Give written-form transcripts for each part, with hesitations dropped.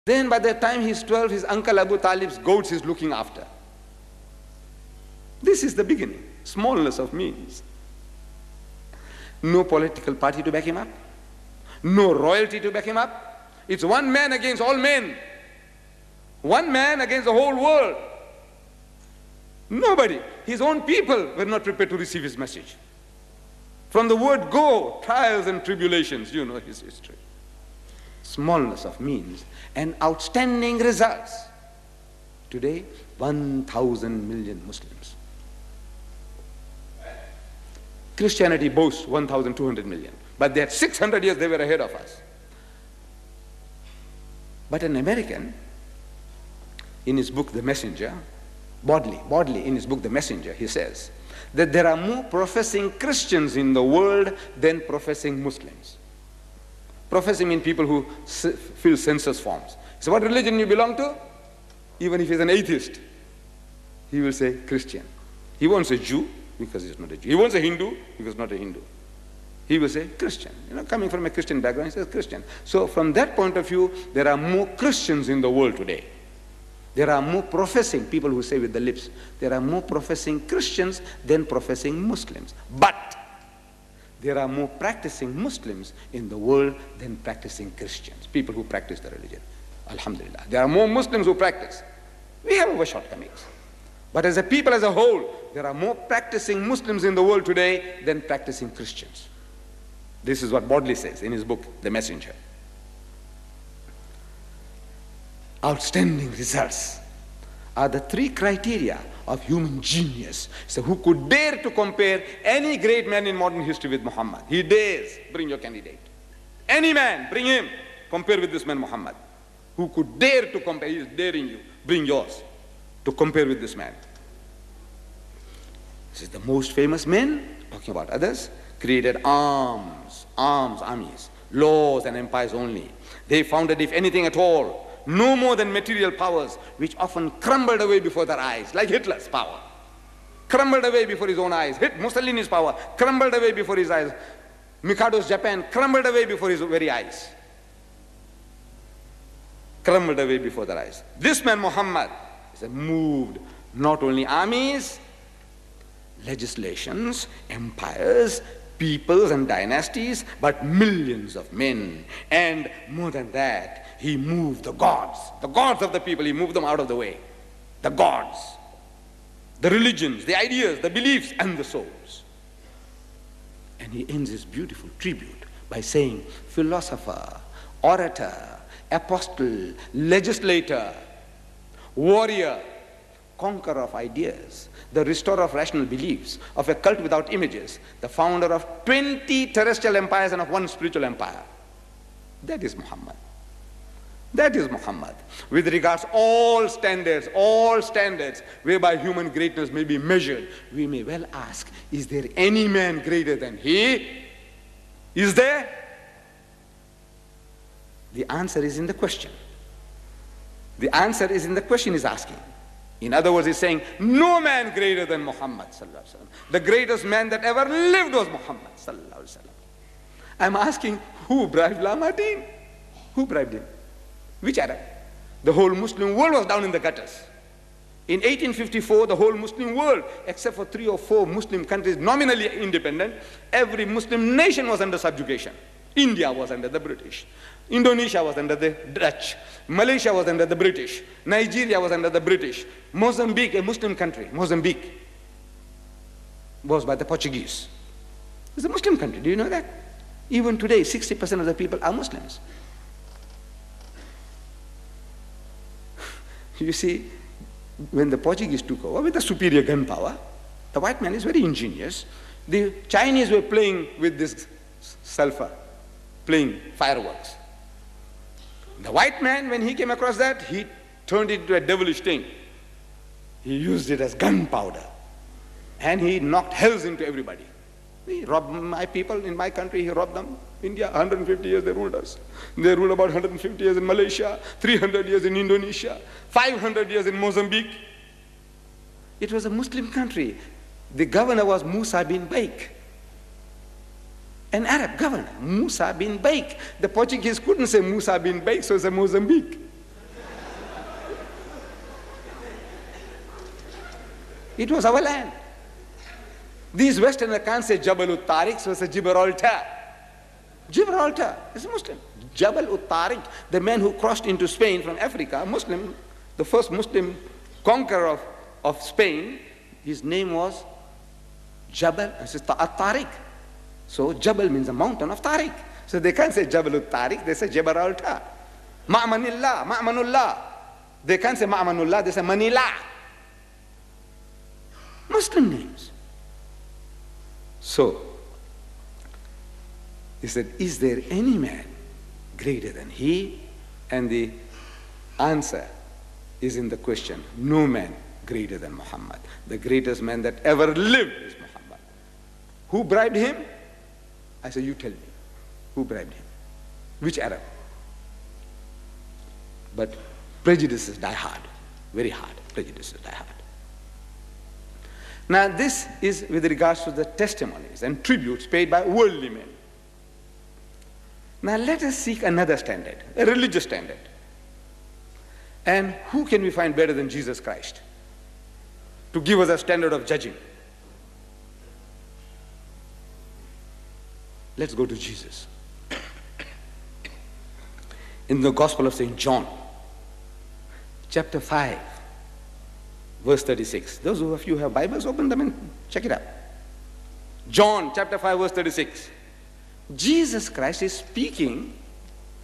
Then by the time he's 12, his uncle Abu Talib's goats he's looking after. This is the beginning. Smallness of means. No political party to back him up. No royalty to back him up. It's one man against all men. One man against the whole world. Nobody. His own people were not prepared to receive his message. From the word go, trials and tribulations, you know his history. Smallness of means and outstanding results. Today, 1,000 million Muslims. Christianity boasts 1,200 million. But they had 600 years they were ahead of us. But an American, in his book, The Messenger, Bodley, in his book, The Messenger, he says that there are more professing Christians in the world than professing Muslims. Professing means people who fill census forms. So what religion you belong to? Even if he's an atheist, he will say Christian. He won't say Jew, because he's not a Jew. He won't say Hindu, because he's not a Hindu. He will say Christian. You know, coming from a Christian background, he says Christian. So from that point of view, there are more Christians in the world today. There are more professing, people who say with the lips, there are more professing Christians than professing Muslims. But there are more practicing Muslims in the world than practicing Christians, people who practice the religion. Alhamdulillah. There are more Muslims who practice. We have our shortcomings. But as a people as a whole, there are more practicing Muslims in the world today than practicing Christians. This is what Bodley says in his book, The Messenger. Outstanding results are the three criteria of human genius. So who could dare to compare any great man in modern history with Muhammad? He dares. Bring your candidate. Any man, bring him. Compare with this man Muhammad. Who could dare to compare? He is daring you. Bring yours to compare with this man. This is the most famous man, talking about others, created armies, laws and empires only. They founded, if anything at all, no more than material powers, which often crumbled away before their eyes, like Hitler's power. Crumbled away before his own eyes. Mussolini's power crumbled away before his eyes. Mikado's Japan crumbled away before his very eyes. Crumbled away before their eyes. This man Muhammad has moved not only armies, legislations, empires, peoples and dynasties, but millions of men. And more than that, he moved the gods of the people. He moved them out of the way. The gods, the religions, the ideas, the beliefs, and the souls. And he ends his beautiful tribute by saying, philosopher, orator, apostle, legislator, warrior, conqueror of ideas, the restorer of rational beliefs, of a cult without images, the founder of 20 terrestrial empires and of one spiritual empire. That is Muhammad. That is Muhammad. With regards all standards whereby human greatness may be measured, we may well ask, is there any man greater than he? Is there? The answer is in the question. The answer is in the question he's asking. In other words, he's saying, no man greater than Muhammad sallallahu alaihi wasallam. The greatest man that ever lived was Muhammad sallallahu alaihi wasallam. I'm asking, who bribed Lamadin? Who bribed him? Which Arab? The whole Muslim world was down in the gutters. In 1854, the whole Muslim world, except for 3 or 4 Muslim countries nominally independent, every Muslim nation was under subjugation. India was under the British. Indonesia was under the Dutch. Malaysia was under the British. Nigeria was under the British. Mozambique, a Muslim country, Mozambique, was by the Portuguese. It's a Muslim country, do you know that? Even today, 60% of the people are Muslims. You see, when the Portuguese took over with the superior gun power, the white man is very ingenious. The Chinese were playing with this sulfur, playing fireworks. The white man, when he came across that, he turned it into a devilish thing. He used it as gunpowder. And he knocked hells into everybody. He robbed my people in my country, he robbed them. India, 150 years they ruled us. They ruled about 150 years in Malaysia, 300 years in Indonesia, 500 years in Mozambique. It was a Muslim country. The governor was Musa bin Baik. An Arab governor, Musa bin Baik. The Portuguese couldn't say Musa bin Baik, so it's a Mozambique. It was our land. These Westerners can't say Jabal ut-Tariq, so it's Gibraltar. Gibraltar is a Muslim. Jabal ut-Tariq, the man who crossed into Spain from Africa, Muslim, the first Muslim conqueror of Spain, his name was Jabal at-Tariq. So Jabal means a mountain of Tariq. So they can't say Jabal ut-Tariq, they say Gibraltar. Ma'manillah, Ma'manullah. They can't say Ma'manullah, they say Manila. Muslim names. So, he said, is there any man greater than he? And the answer is in the question, no man greater than Muhammad. The greatest man that ever lived is Muhammad. Who bribed him? I said, you tell me. Who bribed him? Which Arab? But prejudices die hard, very hard. Prejudices die hard. Now this is with regards to the testimonies and tributes paid by worldly men. Now let us seek another standard, a religious standard. And who can we find better than Jesus Christ to give us a standard of judging? Let's go to Jesus. In the Gospel of St. John, chapter 5, verse 36. Those of you who have Bibles, open them and check it out. John chapter 5, verse 36. Jesus Christ is speaking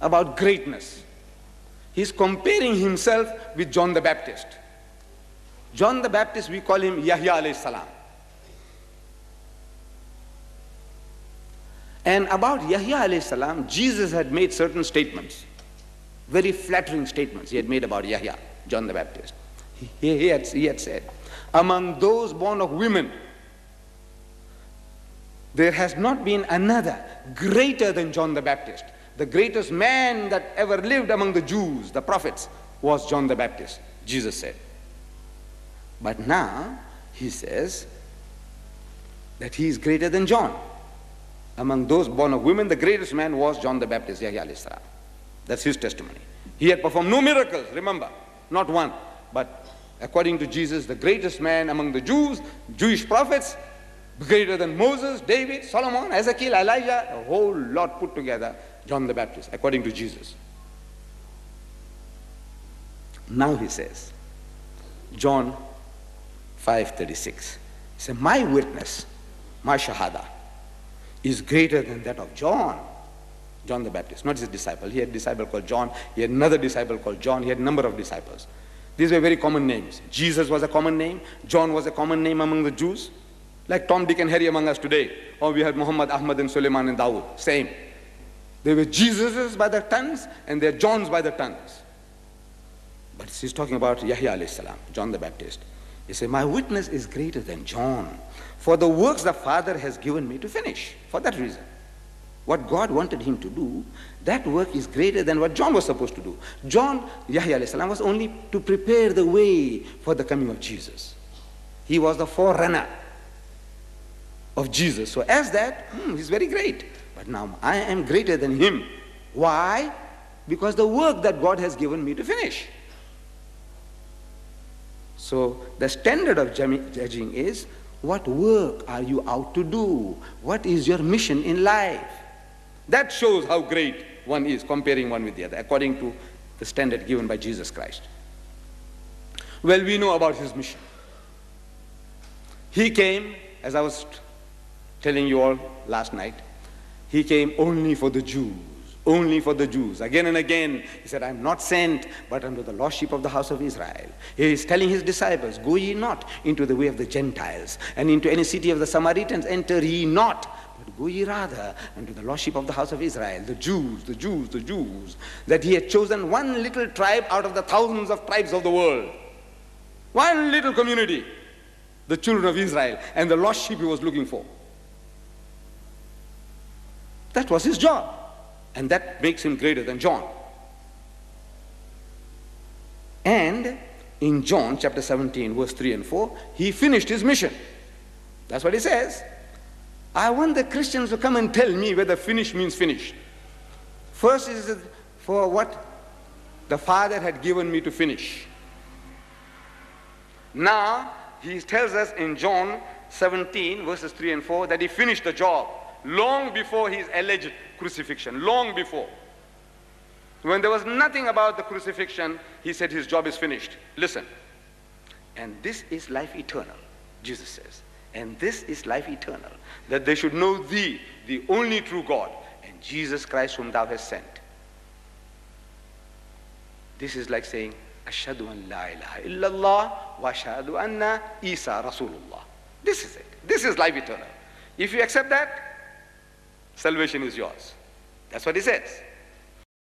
about greatness. He's comparing himself with John the Baptist. John the Baptist, we call him Yahya alayhi salam. And about Yahya alayhi salam, Jesus had made certain statements, very flattering statements he had made about Yahya, John the Baptist. He had said, among those born of women, there has not been another greater than John the Baptist. The greatest man that ever lived among the Jews, the prophets, was John the Baptist, Jesus said. But now he says that he is greater than John. Among those born of women, the greatest man was John the Baptist, Yahya alayhi salam. That's his testimony. He had performed no miracles, remember, not one. But according to Jesus, the greatest man among the Jews, Jewish prophets, greater than Moses, David, Solomon, Ezekiel, Elijah, a whole lot put together, John the Baptist, according to Jesus. Now he says, John 5:36, he said, my witness, my shahada, is greater than that of John the Baptist, not his disciple. He had a disciple called John, he had another disciple called John, he had a number of disciples. These were very common names. Jesus was a common name, John was a common name among the Jews, like Tom, Dick and Harry among us today. Or we had Muhammad, Ahmad and Suleiman and Dawood, same. They were Jesuses by the tons and they're Johns by the tons. But he's talking about Yahya alayhi salam, John the Baptist. He said, my witness is greater than John, for the works the Father has given me to finish. For that reason, what God wanted him to do, that work is greater than what John was supposed to do. John, Yahya alayhi salam, was only to prepare the way for the coming of Jesus. He was the forerunner of Jesus. So as that, he's very great. But now I am greater than him. Why? Because the work that God has given me to finish. So the standard of judging is, what work are you out to do? What is your mission in life? That shows how great one is, comparing one with the other, according to the standard given by Jesus Christ. Well, we know about his mission. He came, as I was telling you all last night, he came only for the Jews, only for the Jews. Again and again, he said, I am not sent, but unto the lost sheep of the house of Israel. He is telling his disciples, go ye not into the way of the Gentiles, and into any city of the Samaritans enter ye not, but go ye rather unto the lost sheep of the house of Israel, the Jews, the Jews, the Jews, that he had chosen one little tribe out of the thousands of tribes of the world. One little community, the children of Israel, and the lost sheep he was looking for. That was his job. And that makes him greater than John. And in John chapter 17, verse 3 and 4, he finished his mission. That's what he says. I want the Christians to come and tell me whether finish means finished. First is for what the Father had given me to finish. Now, he tells us in John 17, verses 3 and 4, that he finished the job long before his alleged crucifixion, long before. When there was nothing about the crucifixion, he said his job is finished. Listen. And this is life eternal, Jesus says. And this is life eternal, that they should know thee, the only true God, and Jesus Christ whom thou hast sent. This is like saying, Ashhadu an la ilaha illallah wa ashhadu anna Isa Rasulullah. This is it. This is life eternal. If you accept that, salvation is yours. That's what he says.